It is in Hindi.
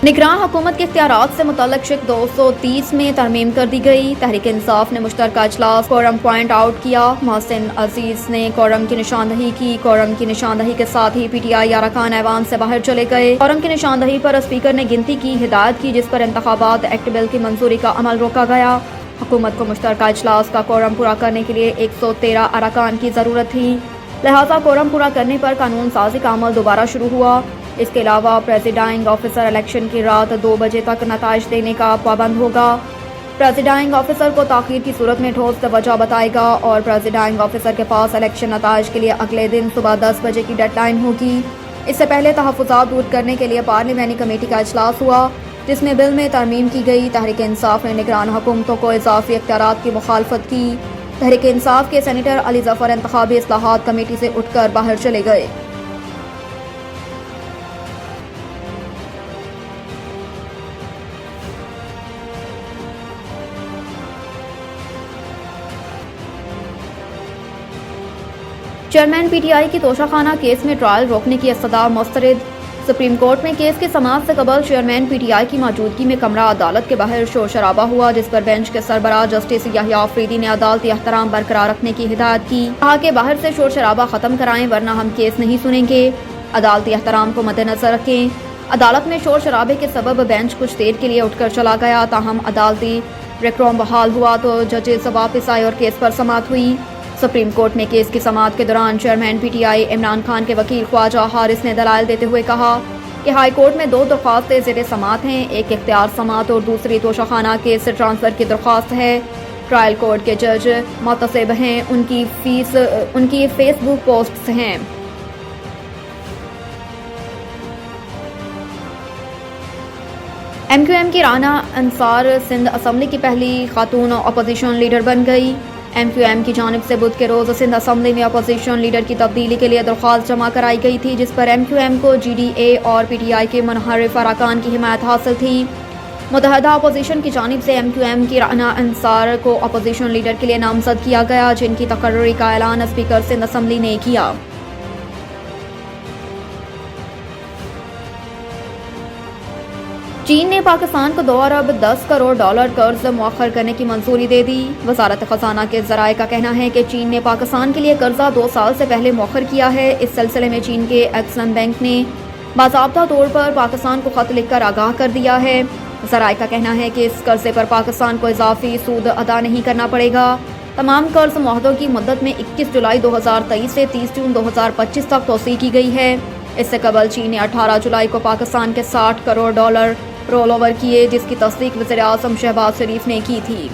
निगरान हुकूमत के इख्तियारात से मुतल्लिक शिक 230 में तरमीम कर दी गई। तहरीक इंसाफ ने मुश्तरका इजलास कोरम पॉइंट आउट किया। मोहसिन अजीज ने कोरम की निशानदही की। कोरम की निशानदही के साथ ही PTI अरकान ऐवान से बाहर चले गए। कोरम की निशानदही पर स्पीकर ने गिनती की हिदायत की, जिस पर इंतखाबात एक्ट बिल की मंजूरी का अमल रोका गया। हुकूमत को मुश्तरका इजलास का कोरम पूरा करने के लिए 113 अरकान की ज़रूरत थी, लिहाजा कोरम पूरा करने पर कानून साजी का अमल दोबारा शुरू हुआ। इसके अलावा प्रेसिडाइंग ऑफिसर इलेक्शन की रात 2 बजे तक नताइज देने का पाबंद होगा। प्रेसिडाइंग ऑफिसर को ताख़ीर की सूरत में ठोस वजह बताएगा और प्रेसिडाइंग ऑफिसर के पास इलेक्शन नताइज के लिए अगले दिन सुबह 10 बजे की डेडलाइन होगी। इससे पहले तहफ़्फ़ुज़ात दूर करने के लिए पार्लियामानी कमेटी का इजलास हुआ, जिसमें बिल में तरमीम की गई। तहरीक इंसाफ ने निगरान हुकूमतों को इजाफी इख्तियारात की मुखालफत की। तहरीक इंसाफ के सेनेटर अली जफर इंतखाबी इस्लाहात कमेटी से उठकर बाहर चले गए। चेयरमैन PTI की तोशाखाना केस में ट्रायल रोकने की इस्तदा मुस्तरद। सुप्रीम कोर्ट में केस की समाअत से कबल चेयरमैन PTI की मौजूदगी में कमरा अदालत के बाहर शोर शराबा हुआ, जिस पर बेंच के सरबराह जस्टिस याहिया अफरीदी ने अदालती एहतराम बरकरार रखने की हिदायत की। कहा कि बाहर से शोर शराबा खत्म कराएं, वरना हम केस नहीं सुनेंगे। अदालती एहतराम को मद्देनजर रखें। अदालत में शोर शराबे के सबब बेंच कुछ देर के लिए उठकर चला गया। ताहम अदालती डेकोरम बहाल हुआ तो जजेस वापस आए और केस पर समाअत हुई। सुप्रीम कोर्ट में केस की समाअत के दौरान चेयरमैन PTI इमरान खान के वकील ख्वाजा हारिस ने दलाइल देते हुए कहा कि हाई कोर्ट में 2 दरख्वास्तें ज़ेर समाअत हैं, एक इख्तियार समाअत और दूसरी तोशाखाना केस से ट्रांसफ़र की दरख्वास्त है। ट्रायल कोर्ट के जज मुतसिब हैं, उनकी फेसबुक पोस्ट्स हैं। MQM की राना अंसार सिंध असम्बली की पहली खातून अपोजिशन लीडर बन गई। MQM की जानिब से बुध के रोज़ सिंध असम्बली में अपोजिशन लीडर की तब्दीली के लिए दरख्वास्त जमा कराई गई थी, जिस पर MQM को GDA और PTI के मुनहरिफ अरकान की हिमायत हासिल थी। मुतहदा अपोजिशन की जानिब से MQM की राना अंसार को अपोजिशन लीडर के लिए नामजद किया गया, जिनकी तकर्री का ऐलान स्पीकर सिंध असम्बली ने किया। चीन ने पाकिस्तान को $2 अरब 10 करोड़ कर्ज मुअख्खर करने की मंजूरी दे दी। वजारत खजाना के ज़राए का कहना है कि चीन ने पाकिस्तान के लिए कर्जा 2 साल से पहले मुअख्खर किया है। इस सिलसिले में चीन के एक्सिम बैंक ने बाज़ाब्ता तौर पर पाकिस्तान को खत लिखकर आगाह कर दिया है। ज़राए का कहना है कि इस कर्जे पर पाकिस्तान को इजाफी सूद अदा नहीं करना पड़ेगा। तमाम कर्ज मुआहदों की मुद्दत में 21 जुलाई 2023 से 30 जून 2025 तक तोसी की गई है। इससे कबल चीन ने 18 जुलाई को पाकिस्तान के $60 करोड़ रोल ओवर किए, जिसकी तस्दीक वज़ीर आज़म शहबाज शरीफ ने की थी।